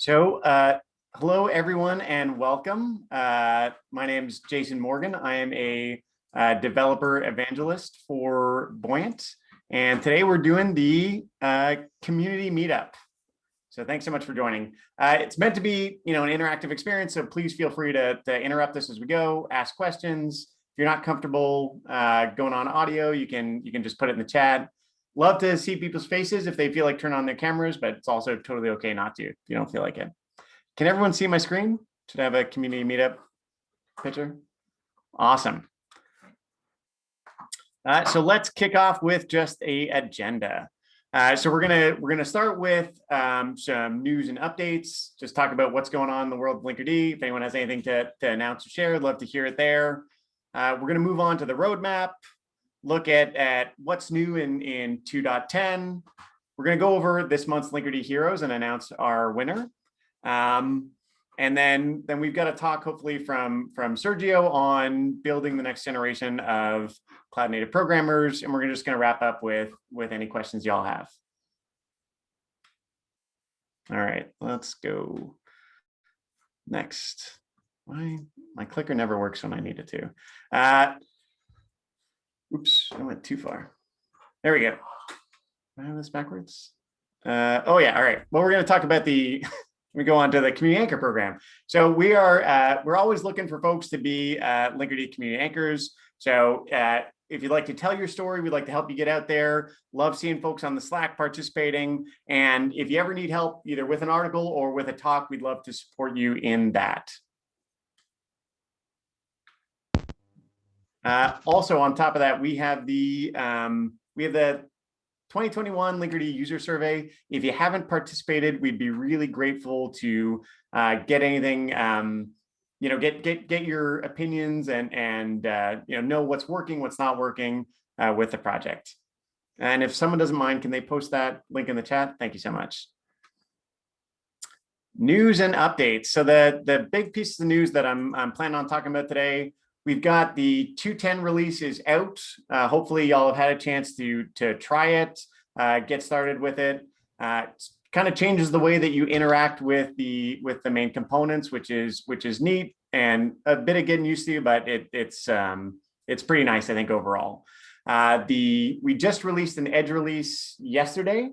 Hello everyone and welcome. My name is Jason Morgan. I am a developer evangelist for Buoyant, and today we're doing the community meetup. So thanks so much for joining. It's meant to be, an interactive experience, so please feel free to interrupt us as we go, ask questions. If you're not comfortable going on audio, you can just put it in the chat. Love to see people's faces if they feel like turn on their cameras, but it's also totally okay not to if you don't feel like it. Can everyone see my screen? Should I have a community meetup picture? Awesome. So let's kick off with just an agenda. So we're gonna start with some news and updates. Just talk about what's going on in the world of Linker D. If anyone has anything to announce or share, I'd love to hear it there. We're gonna move on to the roadmap. Look at what's new in 2.10. We're going to go over this month's Linker D heroes and announce our winner. And then we've got a talk, hopefully, from Sergio on building the next generation of cloud native programmers. And we're just going to wrap up with any questions y'all have. All right, let's go next. My clicker never works when I need it to. Oops, I went too far. There we go. Do I have this backwards? Oh yeah, all right. Well, we're going to talk about let me go on to the community anchor program. So we're always looking for folks to be Linker D community anchors. So if you'd like to tell your story, we'd like to help you get out there. Love seeing folks on the Slack participating. And if you ever need help, either with an article or with a talk, we'd love to support you in that. Also, on top of that, we have the 2021 Linker D user survey. If you haven't participated, we'd be really grateful to get anything, get your opinions and know what's working, what's not working with the project. And if someone doesn't mind, can they post that link in the chat? Thank you so much. News and updates. So the big piece of the news that I'm planning on talking about today. We've got the 2.10 release is out. Hopefully y'all have had a chance to try it, get started with it. It kind of changes the way that you interact with the main components, which is neat and a bit of getting used to, but it's pretty nice, I think, overall. We just released an edge release yesterday,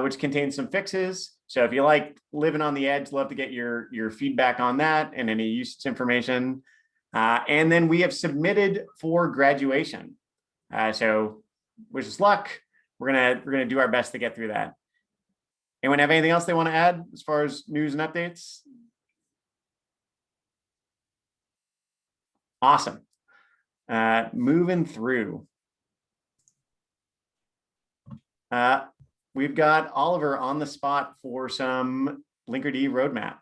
which contains some fixes. So if you like living on the edge, love to get your feedback on that and any usage information. And then we have submitted for graduation. So wish us luck. We're gonna do our best to get through that. Anyone have anything else they want to add as far as news and updates? Awesome. Moving through. We've got Oliver on the spot for some Linker D roadmap.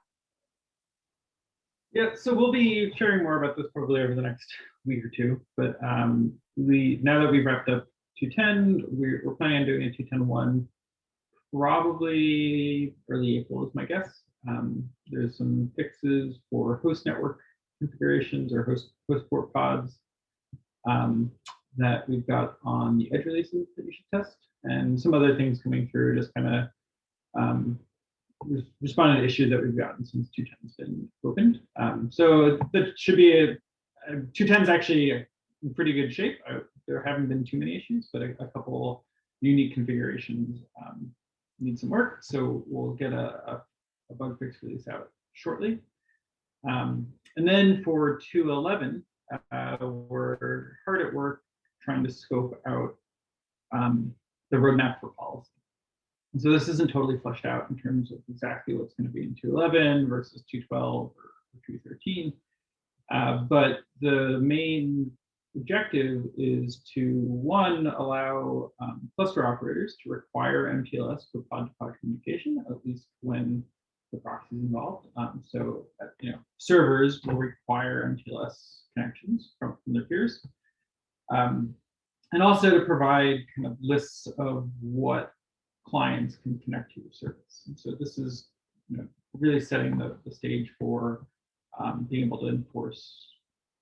Yeah, so we'll be sharing more about this probably over the next week or two. But now that we've wrapped up 2.10, we're planning on doing a 2.10.1 probably early April is my guess. There's some fixes for host network configurations or host port pods that we've got on the edge releases that you should test, and some other things coming through, just kind of responding to issues that we've gotten since 2.10's been opened. So that should be 2.10's actually in pretty good shape. There haven't been too many issues, but a couple unique configurations need some work. So we'll get a bug fix release out shortly. And then for 2.11, we're hard at work trying to scope out the roadmap for policy. And so this isn't totally fleshed out in terms of exactly what's going to be in 2.11 versus 2.12 or 2.13. But the main objective is to, one, allow cluster operators to require MPLS for pod-to-pod communication, at least when the proxy is involved. So servers will require MPLS connections from their peers. And also to provide kind of lists of what clients can connect to your service. And so this is really setting the stage for being able to enforce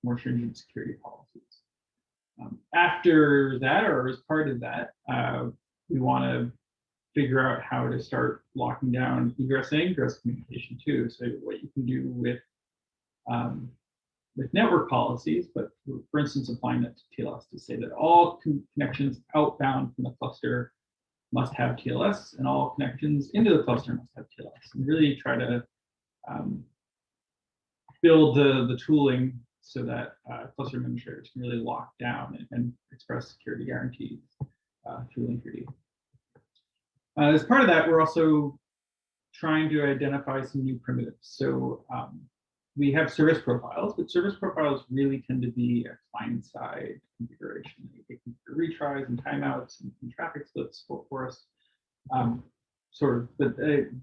more stringent security policies. After that, or as part of that, we want to figure out how to start locking down egress and ingress communication too. So what you can do with network policies, but for instance, applying that to TLS to say that all connections outbound from the cluster must have TLS, and all connections into the cluster must have TLS, and really try to build the tooling so that cluster administrators can really lock down and express security guarantees through Linker D. As part of that, we're also trying to identify some new primitives. So we have service profiles, but service profiles really tend to be a client-side configuration. They can do retries and timeouts and traffic splits for us. But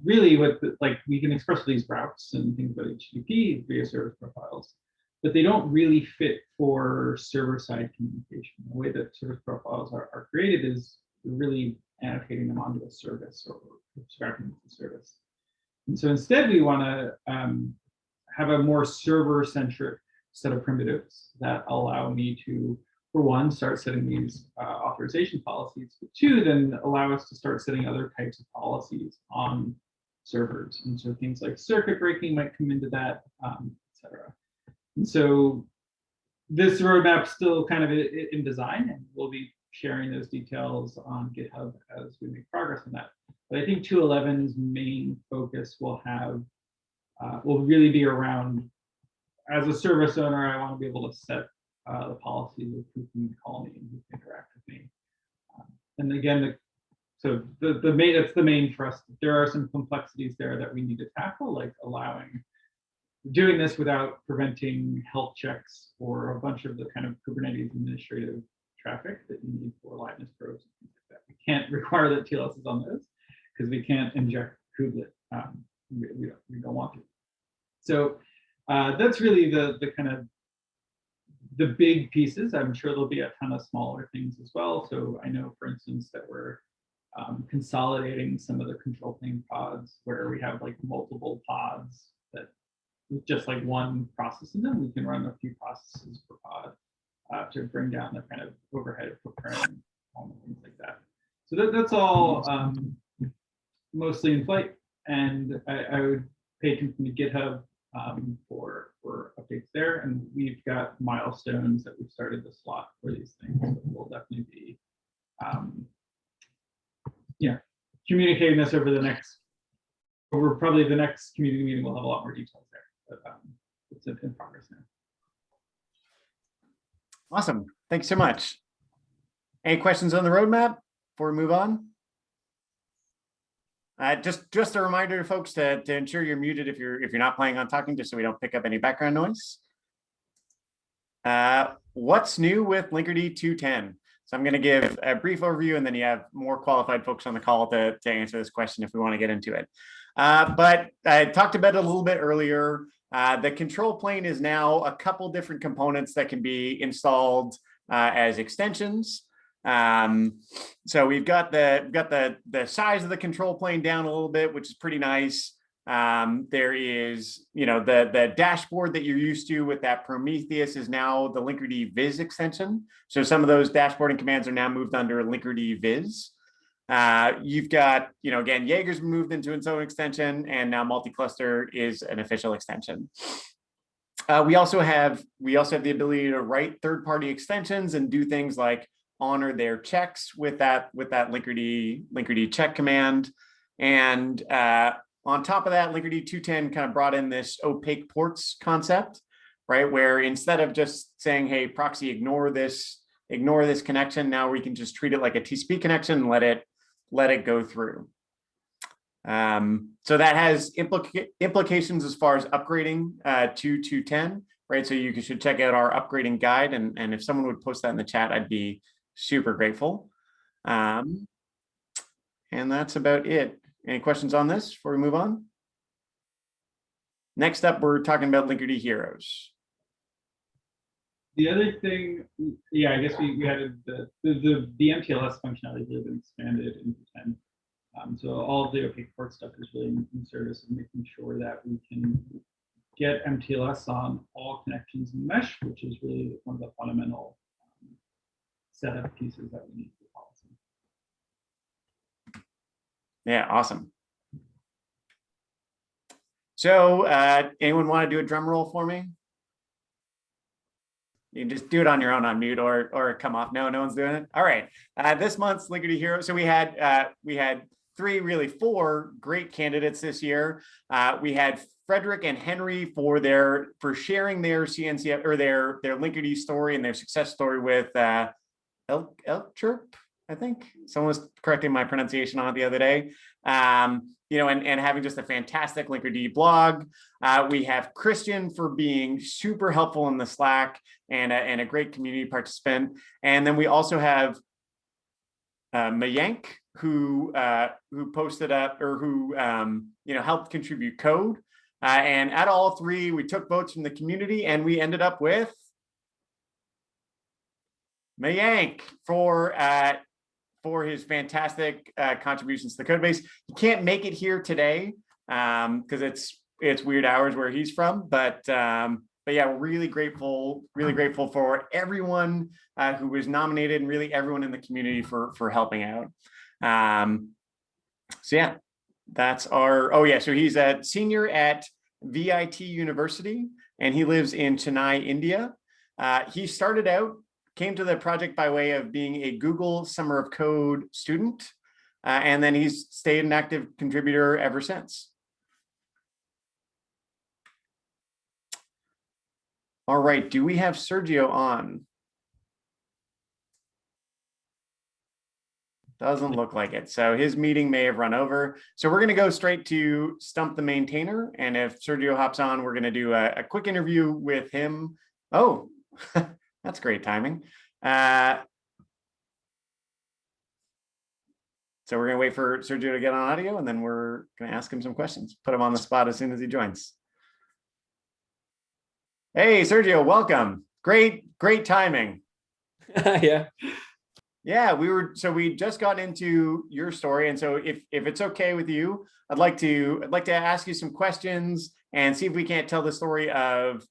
really, we can express these routes and things about HTTP via service profiles, but they don't really fit for server-side communication. The way that service profiles are created is really annotating them onto a service or abstracting them to the service. And so instead, we want to have a more server-centric set of primitives that allow me to, for one, start setting these authorization policies, but two, then allow us to start setting other types of policies on servers. And so things like circuit breaking might come into that, et cetera. And so this roadmap's still kind of in design, and we'll be sharing those details on GitHub as we make progress on that. But I think 2.11's main focus will really be around, as a service owner, I want to be able to set the policies of who can call me and who can interact with me. And again, that's the main thrust. There are some complexities there that we need to tackle, like doing this without preventing health checks or a bunch of the kind of Kubernetes administrative traffic that you need for liveness probes and things like that. We can't require that TLS is on those because we can't inject kubelet. We don't want to. So that's really the kind of the big pieces. I'm sure there'll be a ton of smaller things as well. So I know, for instance, that we're consolidating some of the control plane pods where we have like multiple pods that with just like one process in them, we can run a few processes per pod to bring down the kind of overhead footprint and things like that. So that's all mostly in flight, and I would pay attention to GitHub for updates there, and we've got milestones that we've started to slot for these things. So we'll definitely be communicating this over probably the next community meeting. We'll have a lot more details there, but it's in progress now. Awesome. Thanks so much. Any questions on the roadmap before we move on? Just a reminder to folks to ensure you're muted if you're not planning on talking, just so we don't pick up any background noise. What's new with Linker D210? So I'm going to give a brief overview, and then you have more qualified folks on the call to answer this question if we want to get into it. But I talked about it a little bit earlier. The control plane is now a couple different components that can be installed as extensions. So we've got the size of the control plane down a little bit, which is pretty nice. There is, the dashboard that you're used to with that Prometheus is now the Linker D Viz extension. So some of those dashboarding commands are now moved under Linker D Viz. You've got, again, Jaeger's moved into its own extension, and now multi-cluster is an official extension. We also have the ability to write third-party extensions and do things like honor their checks with that Linker D check command. And on top of that, Linker D210 kind of brought in this opaque ports concept, right? Where instead of just saying, hey, proxy, ignore this connection, now we can just treat it like a TCP connection and let it go through. So that has implications as far as upgrading to 210, right? So you should check out our upgrading guide, and if someone would post that in the chat, I'd be super grateful. And that's about it. Any questions on this before we move on? Next up, we're talking about Linker D Heroes. The other thing, I guess we added the MTLS functionality has really been expanded into 10. So all of the opaque port stuff is really in service of making sure that we can get MTLS on all connections in mesh, which is really one of the fundamental setup pieces that we need for policy. Yeah, awesome. So anyone want to do a drum roll for me? You can just do it on your own on mute or come off. No, no one's doing it. All right. This month's Linker D Hero. So we had four great candidates this year. We had Frederick and Henry for sharing their CNCF or their Linker D story and their success story with Elchirp, I think. Someone was correcting my pronunciation on it the other day. And having just a fantastic Linker D blog. We have Christian for being super helpful in the Slack and a great community participant. And then we also have Mayank, who posted up or who helped contribute code. And at all three, we took votes from the community and we ended up with Mayank for his fantastic contributions to the code base. He can't make it here today because it's weird hours where he's from, but yeah, we're really grateful for everyone who was nominated and really everyone in the community for helping out. So yeah, that's so he's a senior at VIT University and he lives in Chennai, India. He came to the project by way of being a Google Summer of Code student, and then he's stayed an active contributor ever since. All right, do we have Sergio on? Doesn't look like it. So his meeting may have run over. So we're going to go straight to Stump the Maintainer. And if Sergio hops on, we're going to do a quick interview with him. Oh, that's great timing. So we're going to wait for Sergio to get on audio, and then we're going to ask him some questions. Put him on the spot as soon as he joins. Hey, Sergio, welcome. Great timing. Yeah, we just got into your story, and so if it's okay with you, I'd like to ask you some questions and see if we can't tell the story of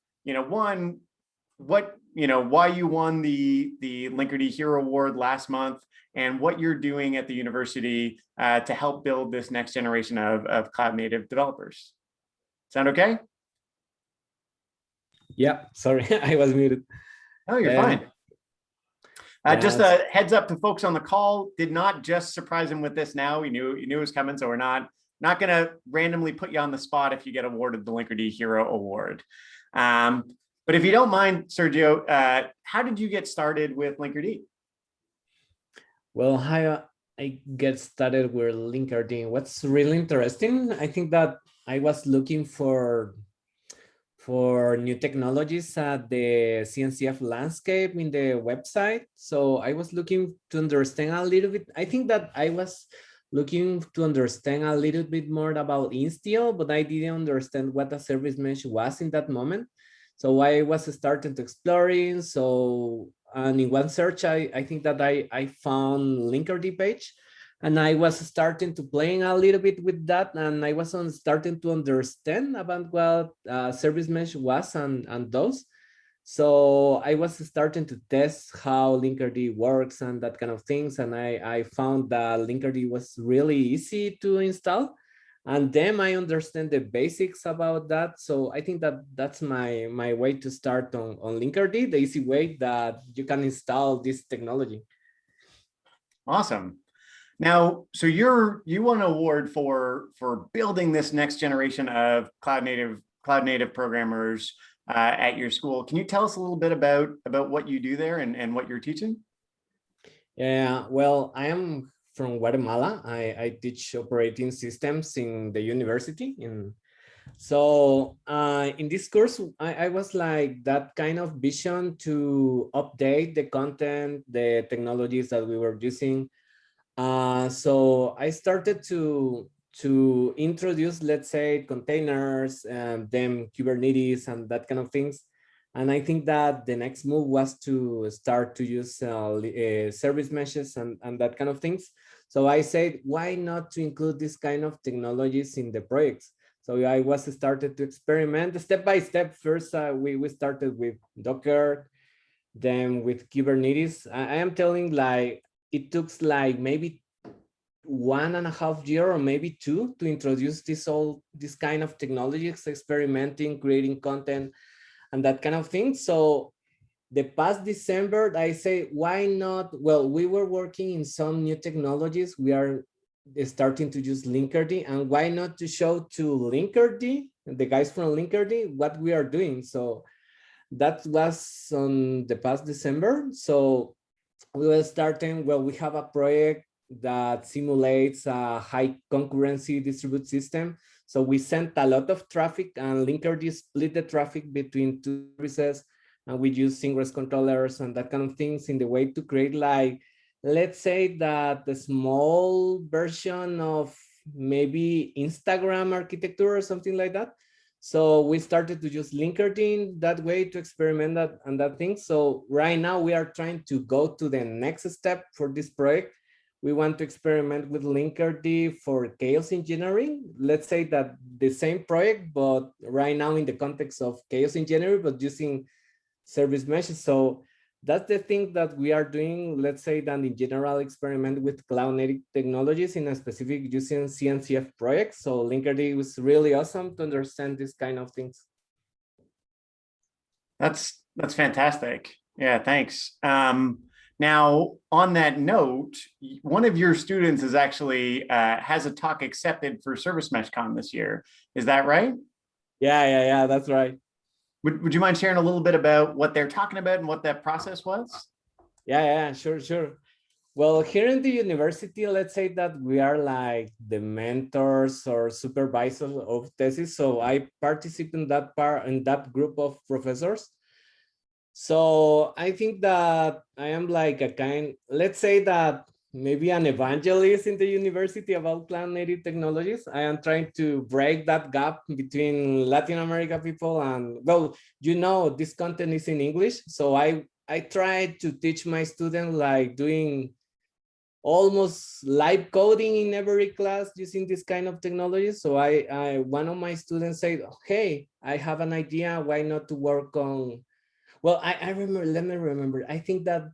why you won the Linker D Hero Award last month and what you're doing at the university to help build this next generation of cloud native developers. Sound okay? Yeah, sorry, I was muted. Oh, you're fine. Just a heads up to folks on the call, did not just surprise him with this now. We knew it was coming, so we're not going to randomly put you on the spot if you get awarded the Linker D Hero Award. But if you don't mind, Sergio, how did you get started with Linker D? Well, how I get started with Linker D. What's really interesting, I think that I was looking for new technologies at the CNCF landscape in the website. So I was looking to understand a little bit. I think that I was looking to understand a little bit more about Insteel, but I didn't understand what a service mesh was in that moment. So I was starting to exploring. And in one search, I think that I found Linker D page, and I was starting to playing a little bit with that, and I was starting to understand about what service mesh was and those. So I was starting to test how Linker D works and that kind of things, and I found that Linker D was really easy to install. And then I understand the basics about that. So I think that that's my way to start on Linker D, the easy way that you can install this technology. Awesome. Now, so you won an award for building this next generation of cloud native programmers at your school. Can you tell us a little bit about what you do there and what you're teaching? Yeah, well, I am from Guatemala. I teach operating systems in the university. So in this course, I was like that kind of vision to update the content, the technologies that we were using. So I started to introduce, let's say, containers and then Kubernetes and that kind of things. And I think that the next move was to start to use service meshes and that kind of things. So I said, why not to include this kind of technologies in the projects? So I was started to experiment step by step. First, we started with Docker, then with Kubernetes. I am telling like, it took like maybe 1.5 years or maybe 2 to introduce this kind of technologies, experimenting, creating content, and that kind of thing. So the past December, I say, why not? Well, we were working in some new technologies. We are starting to use Linkerd, and why not to show to Linkerd, the guys from Linkerd, what we are doing. So that was on the past December. So we were starting, well, we have a project that simulates a high concurrency distributed system. So we sent a lot of traffic, and Linkerd split the traffic between two services, and we use synchronous controllers and that kind of things in the way to create, like, let's say that the small version of maybe Instagram architecture or something like that. So we started to use Linkerd in that way to experiment that and that thing. So right now we are trying to go to the next step for this project. We want to experiment with Linkerd for chaos engineering. Let's say that the same project, but right now in the context of chaos engineering, but using service meshes. So that's the thing that we are doing. Let's say that in general experiment with cloud native technologies in a specific using CNCF projects. So Linkerd was really awesome to understand these kind of things. That's fantastic. Yeah, thanks. Now, on that note, one of your students is actually has a talk accepted for Service Mesh Con this year. Is that right? Yeah, that's right. Would you mind sharing a little bit about what they're talking about and what that process was? Yeah, sure. Well, here in the university, let's say that we are like the mentors or supervisors of thesis. So I participate in that group of professors. So I think that I am like let's say that maybe an evangelist in the university about cloud native technologies. I am trying to break that gap between Latin America people and, well, this content is in English. So I try to teach my students like doing almost live coding in every class using this kind of technology. So one of my students said, hey, I have an idea, why not to work on, well, I remember, let me remember. I think that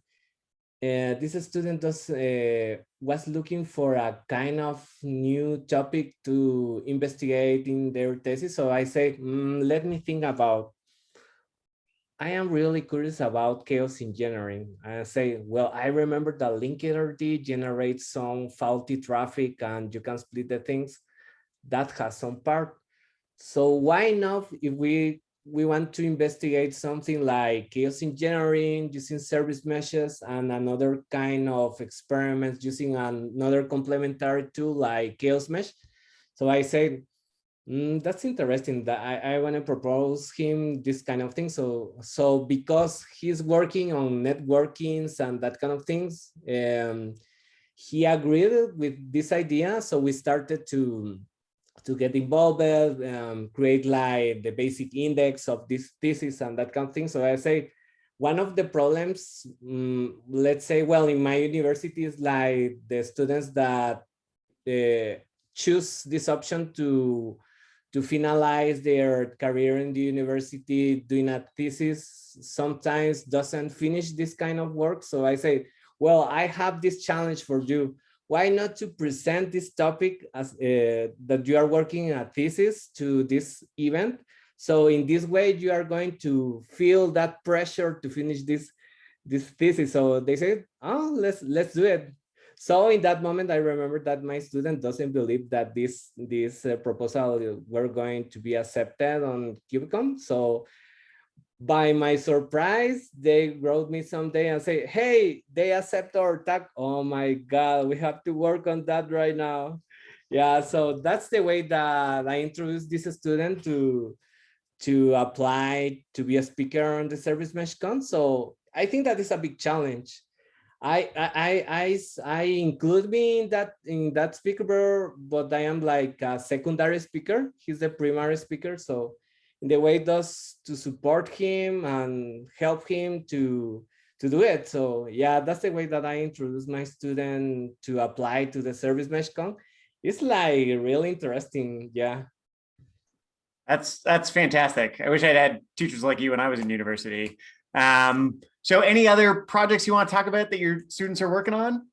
this student was looking for a kind of new topic to investigate in their thesis. So I said, let me think about, I am really curious about chaos engineering. I say, well, I remember that Linker D generates some faulty traffic and you can split the things. That has some part. So why not, if we want to investigate something like chaos engineering using service meshes and another kind of experiments using another complementary tool like chaos mesh. So I said, that's interesting, that I want to propose him this kind of thing. So because he's working on networkings and that kind of things, he agreed with this idea. So we started to get involved, create like the basic index of this thesis and that kind of thing. So I say, one of the problems, let's say, well, in my university is like the students that choose this option to finalize their career in the university doing a thesis sometimes doesn't finish this kind of work. So I say, well, I have this challenge for you. Why not to present this topic as that you are working a thesis to this event? So in this way, you are going to feel that pressure to finish this thesis. So they said, oh, let's do it. So in that moment, I remember that my student doesn't believe that this proposal were going to be accepted on KubeCon. So by my surprise, they wrote me someday and say, hey, they accept our tag. Oh my God, we have to work on that right now. Yeah, so that's the way that I introduced this student to apply to be a speaker on the Service Mesh Con. So I think that is a big challenge. I include me in that speaker, but I am like a secondary speaker. He's the primary speaker. So in the way does to support him and help him to do it. So yeah, that's the way that I introduce my student to apply to the Service Mesh Con. It's like really interesting. Yeah. That's fantastic. I wish I'd had teachers like you when I was in university. So any other projects you want to talk about that your students are working on?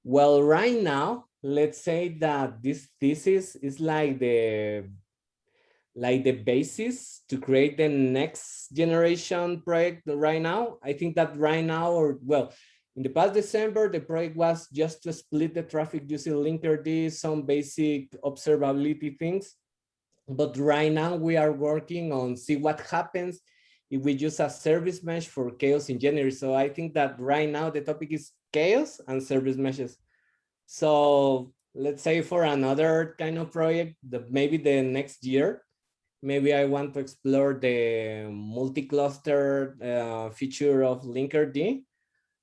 Well, right now, let's say that this thesis is like the basis to create the next generation project right now. I think that right now, or well, in the past December, the project was just to split the traffic using Linkerd, some basic observability things. But right now we are working on see what happens if we use a service mesh for chaos engineering. So I think that right now the topic is chaos and service meshes. So let's say for another kind of project, maybe the next year, maybe I want to explore the multi-cluster feature of Linkerd.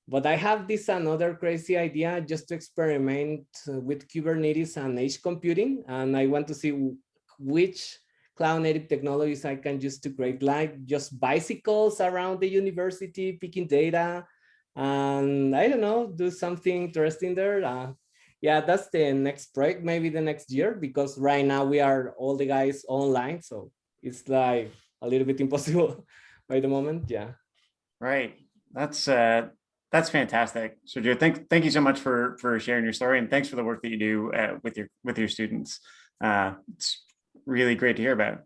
But I have this another crazy idea just to experiment with Kubernetes and edge computing. And I want to see which cloud native technologies I can use to create like just bicycles around the university, picking data. And I don't know, do something interesting there. Yeah, that's the next project, maybe the next year, because right now we are all the guys online. So it's like a little bit impossible by the moment. Yeah. Right. That's fantastic. Sergio, thank you so much for sharing your story, and thanks for the work that you do with your students. It's really great to hear about.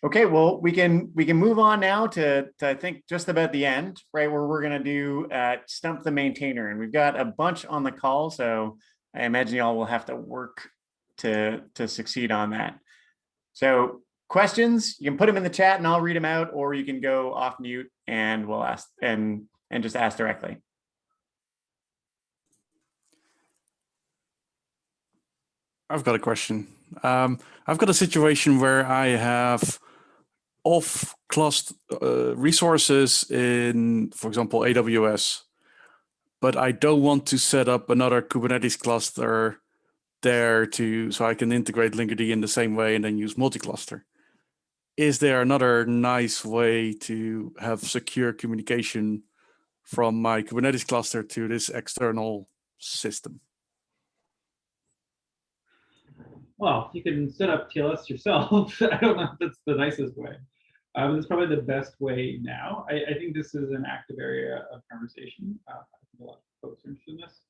Okay, well, we can move on now to I think just about the end, right, where we're going to do Stump the Maintainer, and we've got a bunch on the call, so I imagine y'all will have to work to succeed on that. So questions, you can put them in the chat and I'll read them out, or you can go off mute and we'll ask and just ask directly. I've got a question. I've got a situation where I have off-cluster resources in, for example, AWS, but I don't want to set up another Kubernetes cluster there so I can integrate Linkerd in the same way and then use multi-cluster. Is there another nice way to have secure communication from my Kubernetes cluster to this external system? Well, you can set up TLS yourself. I don't know if that's the nicest way. It's probably the best way now. I think this is an active area of conversation. I think a lot of folks are interested in this.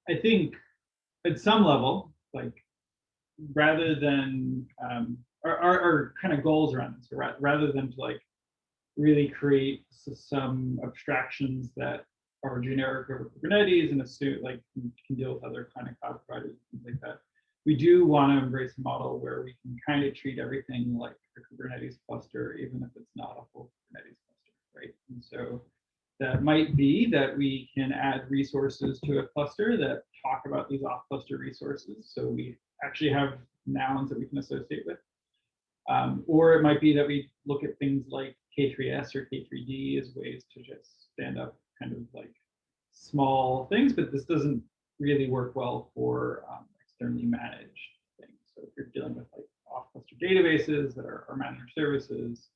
I think at some level, like rather than our kind of goals around this, rather than to like really create some abstractions that are generic over Kubernetes and assume like can deal with other kind of cloud providers and things like that. We do want to embrace a model where we can kind of treat everything like a Kubernetes cluster, even if it's not a full Kubernetes cluster, right? And so that might be that we can add resources to a cluster that talk about these off-cluster resources. So we actually have nouns that we can associate with. Or it might be that we look at things like K3S or K3D as ways to just stand up kind of like small things, but this doesn't really work well for externally managed things. So if you're dealing with like off-cluster databases that are managed services,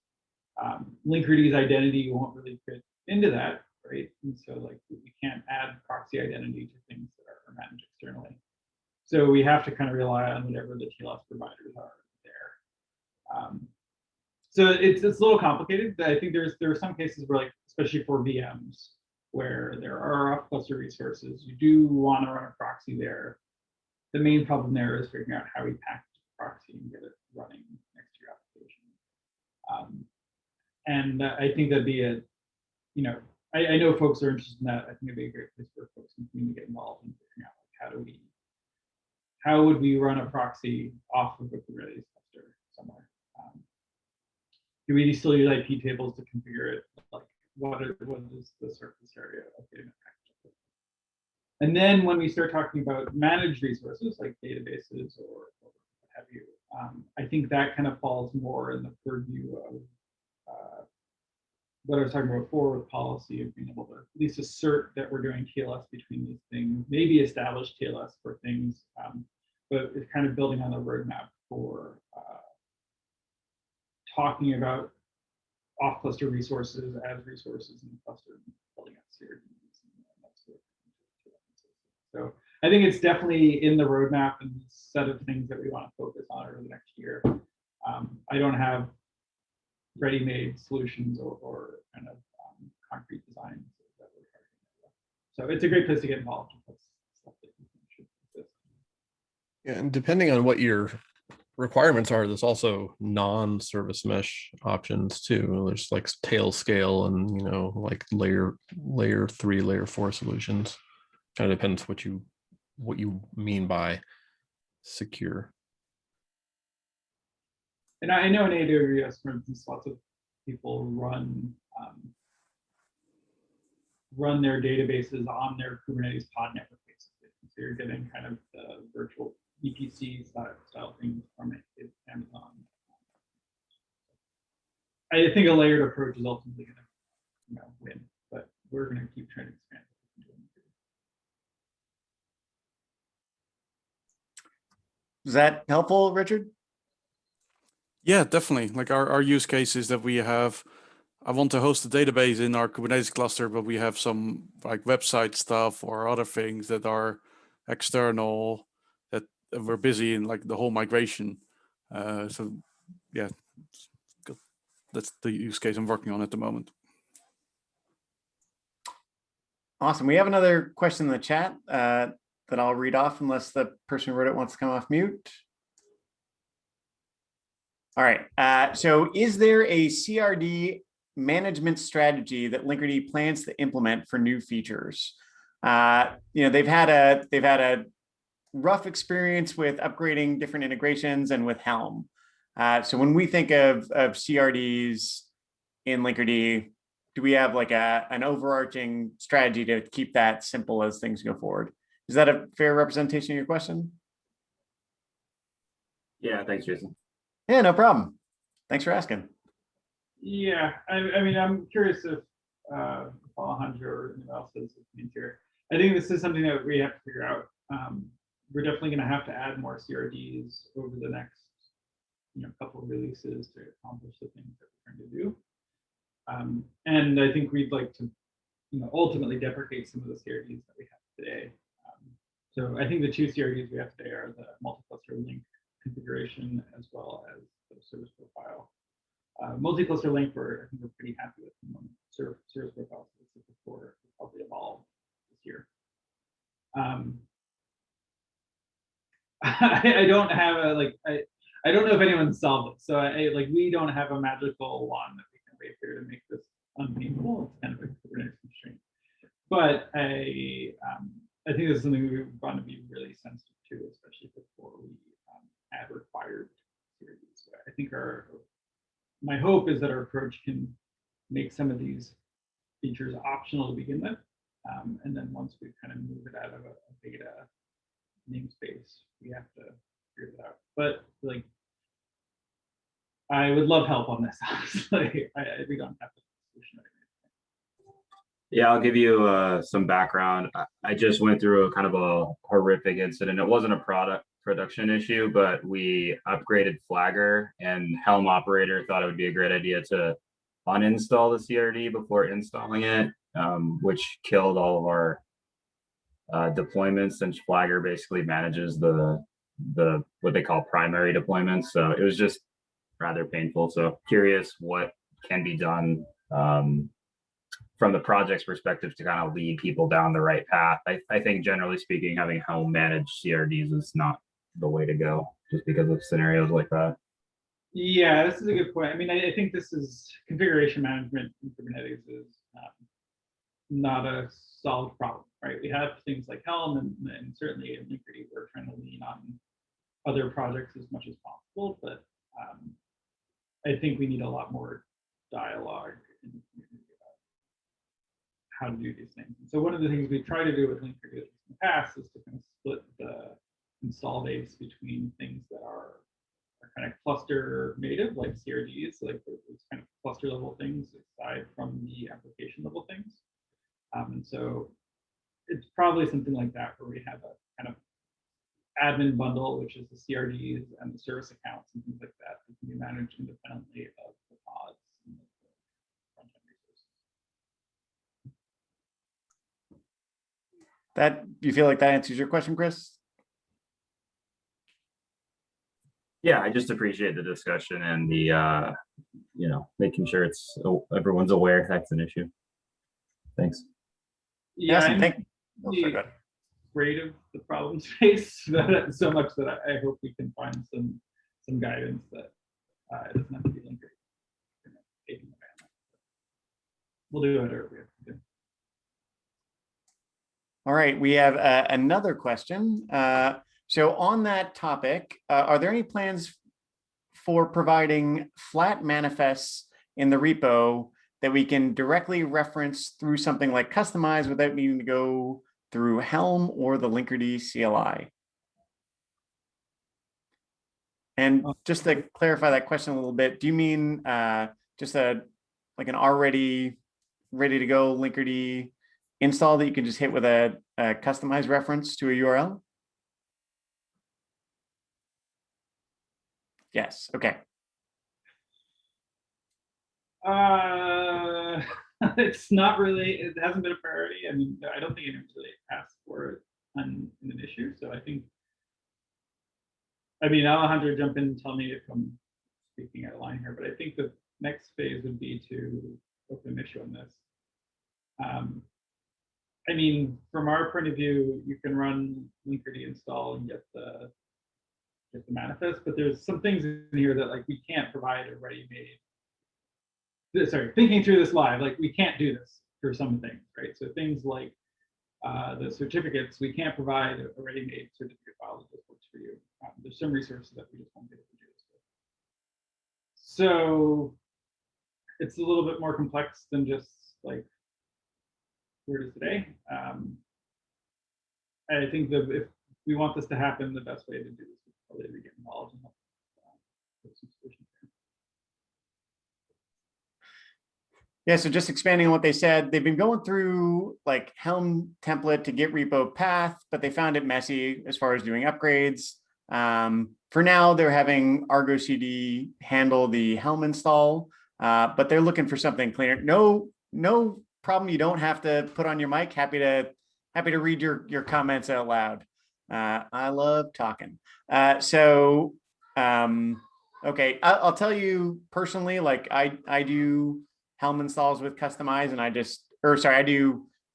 Linkerd's identity won't really fit into that, right? And so like we can't add proxy identity to things that are managed externally. So we have to kind of rely on whatever the TLS providers are there. So it's a little complicated. I think there are some cases where, like, especially for VMs, where there are off-cluster resources, you do want to run a proxy there. The main problem there is figuring out how we package the proxy and get it running next to your application. And I think that'd be a, you know, I know folks are interested in that. I think it'd be a great place for folks in the community to get involved in figuring out like how would we run a proxy off of a Kubernetes cluster somewhere. Do we still use IP tables to configure it? Like, what is the surface area of getting it packaged? And then when we start talking about managed resources like databases or what have you, I think that kind of falls more in the purview of what I was talking about before with policy of being able to at least assert that we're doing TLS between these things, maybe establish TLS for things, but it's kind of building on the roadmap for talking about off-cluster resources as resources in the cluster, and building out series. So I think it's definitely in the roadmap and the set of things that we want to focus on over the next year. I don't have ready-made solutions or kind of concrete designs that we're So it's a great place to get involved. Stuff that you think should exist. Yeah, and depending on what your requirements are, there's also non-service mesh options too. There's like tail scale and like layer 3, layer 4 solutions. Kind of depends what you mean by secure. And I know in AWS, for instance, lots of people run their databases on their Kubernetes pod network, basically. So you're getting kind of the virtual VPC style things from Amazon. I think a layered approach is ultimately going to win, but we're going to keep trying to expand. Is that helpful, Richard? Yeah, definitely. Like our use case is that we have, I want to host a database in our Kubernetes cluster, but we have some like website stuff or other things that are external that we're busy in, like the whole migration. So yeah, that's the use case I'm working on at the moment. Awesome. We have another question in the chat that I'll read off unless the person who wrote it wants to come off mute. All right. So is there a CRD management strategy that Linkerd plans to implement for new features? They've had a rough experience with upgrading different integrations and with Helm. So when we think of CRDs in Linkerd, do we have like an overarching strategy to keep that simple as things go forward? Is that a fair representation of your question? Yeah, thanks, Jason. Yeah, no problem. Thanks for asking. Yeah, I mean, I'm curious if Alejandro or anyone else has opinions here. I think this is something that we have to figure out. We're definitely going to have to add more CRDs over the next couple of releases to accomplish the things that we're trying to do. And I think we'd like to ultimately deprecate some of the CRDs that we have today. So I think the two CRDs we have today are the multi-cluster link configuration as well as the service profile. Multi-cluster link, I think we're pretty happy with the moment. Service profile will probably evolve this year. I don't have I don't know if anyone's solved it. So we don't have a magical wand that we can wave here to make this unpainful. It's kind of a Kubernetes constraint. But I think this is something we want to be really sensitive to, especially before we add required series. I think my hope is that our approach can make some of these features optional to begin with. And then once we kind of move it out of a beta namespace, we have to figure it out. But I would love help on this, honestly. We don't have the solution right now. Yeah, I'll give you some background. I just went through a kind of a horrific incident. It wasn't a production issue, but we upgraded Flagger, and Helm operator thought it would be a great idea to uninstall the CRD before installing it, which killed all of our deployments, since Flagger basically manages the what they call primary deployments. So it was just rather painful. So curious what can be done from the project's perspective to kind of lead people down the right path. I think generally speaking, having Helm manage CRDs is not the way to go, just because of scenarios like that. Yeah, this is a good point. I mean, I think this is configuration management in Kubernetes is not a solved problem, right? We have things like Helm, and certainly in Linkery, we're trying to lean on other projects as much as possible, but I think we need a lot more dialogue in the community about how to do these things. And so one of the things we try to do with Linker in the past is to kind of split the install base between things that are kind of cluster native, like CRDs, like those kind of cluster level things, aside from the application level things. And so it's probably something like that, where we have a kind of admin bundle, which is the CRDs and the service accounts and things like that can be managed independently of the pods and the front-end resources. Do you feel like that answers your question, Chris? Yeah, I just appreciate the discussion and the making sure everyone's aware that's an issue. Thanks. Yeah, Awesome. I'm Thank you. Oh, sorry, really go ahead. afraid of the problem space so much that I hope we can find some guidance that it doesn't have to be Linker. We'll do whatever we have to do. All right, we have another question. So on that topic, are there any plans for providing flat manifests in the repo that we can directly reference through something like Customize without needing to go through Helm or the Linker D Cli? And just to clarify that question a little bit, do you mean just like an already ready to go Linker D install that you can just hit with a customized reference to a URL? Yes. Okay. It's not really. It hasn't been a priority. I mean, I don't think anyone's really asked for it in an issue. So I think. I mean, Alejandro, jump in and tell me if I'm speaking out of line here, but I think the next phase would be to open an issue on this. I mean, from our point of view, you can run Linker D install and get the manifest, but there's some things in here that like we can't provide a ready-made. Sorry, thinking through this live, like we can't do this for some things, right? So things like the certificates, we can't provide a ready-made certificate file that just works for you. There's some resources that we just won't be able to do this with. So it's a little bit more complex than just like where it is today. I think that if we want this to happen, the best way to do this is probably to get involved and help put some solutions in. Yeah, so just expanding on what they said, they've been going through like Helm template to get repo path, but they found it messy as far as doing upgrades. For now, they're having Argo CD handle the Helm install, but they're looking for something cleaner. No problem. You don't have to put on your mic. Happy to read your comments out loud. I love talking. Okay, I'll tell you personally, like I do Helm installs with Customize, and I do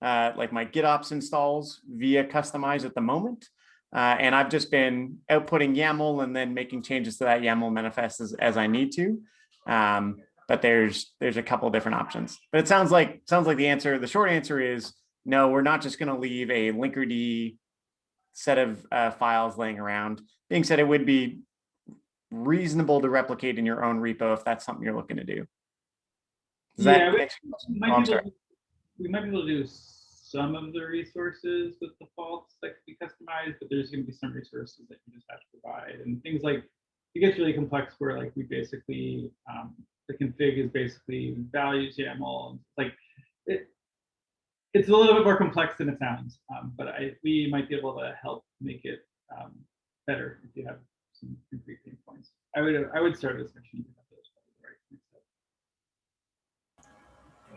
like my GitOps installs via Customize at the moment. And I've just been outputting YAML and then making changes to that YAML manifest as I need to. But there's a couple different options. But it sounds like the short answer is no, we're not just going to leave a Linker D set of files laying around. Being said, it would be reasonable to replicate in your own repo if that's something you're looking to do. We might be able to do some of the resources with defaults that could be customized, but there's going to be some resources that you just have to provide, and things like it gets really complex where like we basically the config is basically values YAML, and like it's a little bit more complex than it sounds, but we might be able to help make it better if you have some concrete pain points. I would start a discussion.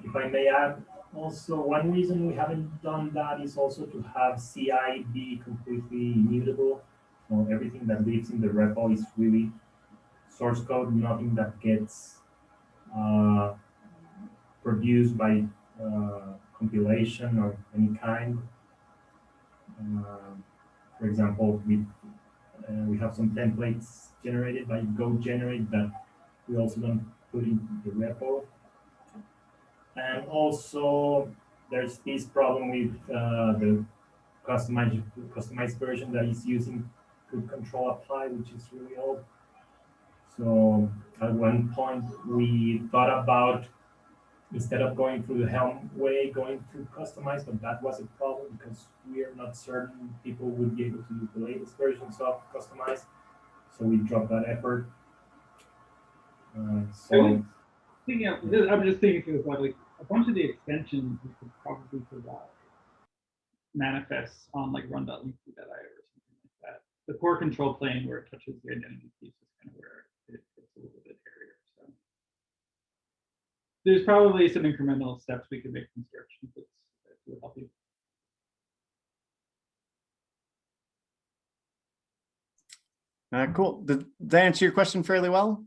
If I may add, also one reason we haven't done that is also to have CI be completely immutable. So everything that lives in the repo is really source code, nothing that gets produced by compilation of any kind. For example, we have some templates generated by GoGenerate that we also don't put in the repo. And also, there's this problem with the customized version that is using good control apply, which is really old. So at one point, we thought about, instead of going through the Helm way, going through customize, but that was a problem because we are not certain people would be able to use the latest versions of customize. So we dropped that effort. I'm just thinking through this, like a bunch of the extensions we could probably provide manifests on like run.linker.io or something like that. The core control plane where it touches the identity piece is kind of where it's a little bit hairier. So there's probably some incremental steps we could make from construction that would help you. Cool. Did that answer your question fairly well?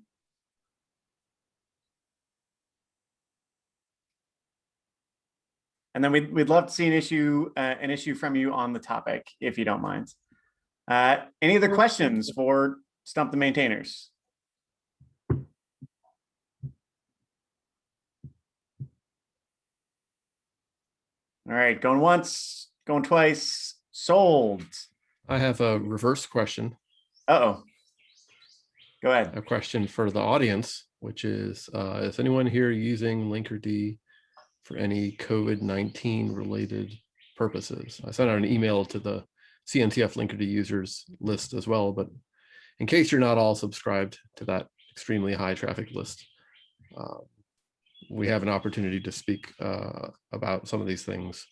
And then we'd love to see an issue from you on the topic, if you don't mind. Any other questions for Stump the Maintainers? All right, going once, going twice, sold. I have a reverse question. Uh-oh. Go ahead. A question for the audience, which is anyone here using Linkerd for any COVID-19 related purposes? I sent out an email to the CNCF Linkerd users list as well, but in case you're not all subscribed to that extremely high traffic list, we have an opportunity to speak about some of these things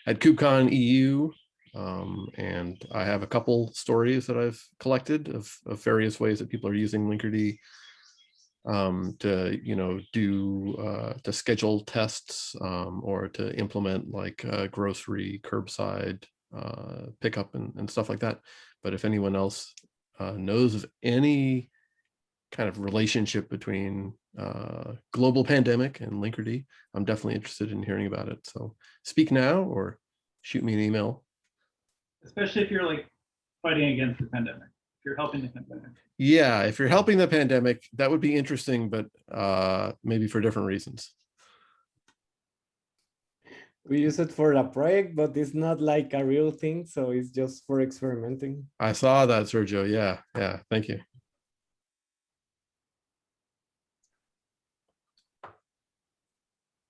at KubeCon EU. And I have a couple stories that I've collected of various ways that people are using Linkerd to schedule tests or to implement like grocery curbside pickup and stuff like that. But if anyone else knows of any kind of relationship between global pandemic and Linkerd, I'm definitely interested in hearing about it. So speak now or shoot me an email. Especially if you're like fighting against the pandemic, if you're helping the pandemic. Yeah, if you're helping the pandemic, that would be interesting, but maybe for different reasons. We use it for a project, but it's not like a real thing, so it's just for experimenting. I saw that, Sergio. Yeah, thank you.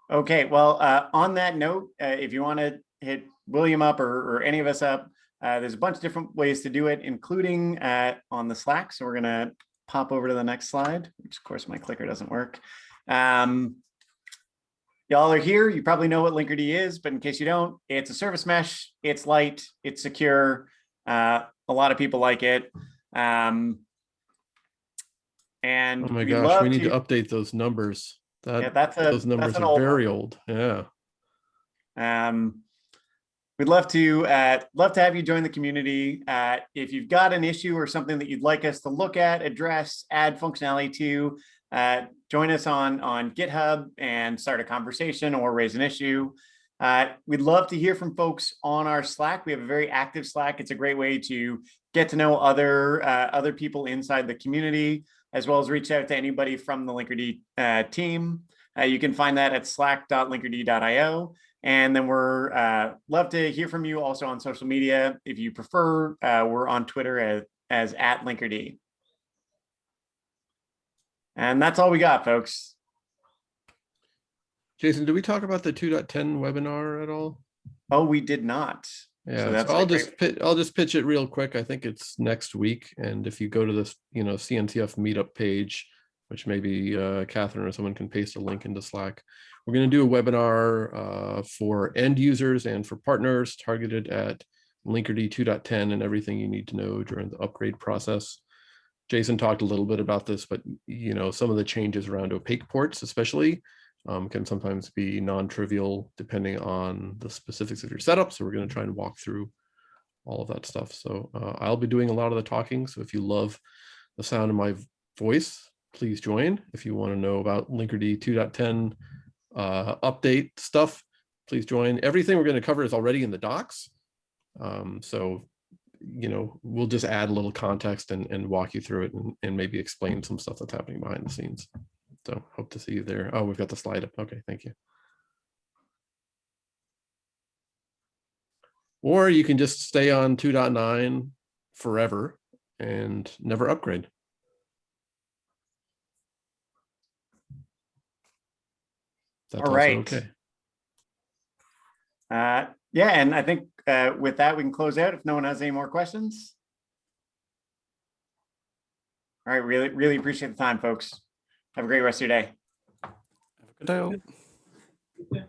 Okay, well, on that note, if you want to hit William up or any of us up, there's a bunch of different ways to do it, including on the Slack. So we're going to pop over to the next slide, which of course my clicker doesn't work. Y'all are here. You probably know what Linker D is, but in case you don't, it's a service mesh. It's light. It's secure. A lot of people like it. And oh my gosh, we need to update those numbers. Those numbers are very old. Yeah. We'd love to have you join the community. If you've got an issue or something that you'd like us to look at, address, add functionality to, join us on GitHub and start a conversation or raise an issue. We'd love to hear from folks on our Slack. We have a very active Slack. It's a great way to get to know other people inside the community, as well as reach out to anybody from the Linker D team. You can find that at slack.linkerd.io. And then we're love to hear from you also on social media. If you prefer, we're on Twitter as @Linkerd. And that's all we got, folks. Jason, did we talk about the 2.10 webinar at all? Oh, we did not. Yeah, so I'll just pitch it real quick. I think it's next week. And if you go to this, CNCF meetup page, which maybe Catherine or someone can paste a link into Slack, we're going to do a webinar for end users and for partners targeted at Linker D210 and everything you need to know during the upgrade process. Jason talked a little bit about this, but some of the changes around opaque ports especially can sometimes be non-trivial depending on the specifics of your setup. So we're going to try and walk through all of that stuff. So I'll be doing a lot of the talking. So if you love the sound of my voice, please join. If you want to know about Linker D 2.10 update stuff, please join. Everything we're going to cover is already in the docs. So we'll just add a little context and walk you through it and maybe explain some stuff that's happening behind the scenes. So hope to see you there. Oh, we've got the slide up. Okay, thank you. Or you can just stay on 2.9 forever and never upgrade. That's all right. Okay. Yeah, and I think with that, we can close out if no one has any more questions. All right, really appreciate the time, folks. Have a great rest of your day. Have a good day. Yeah.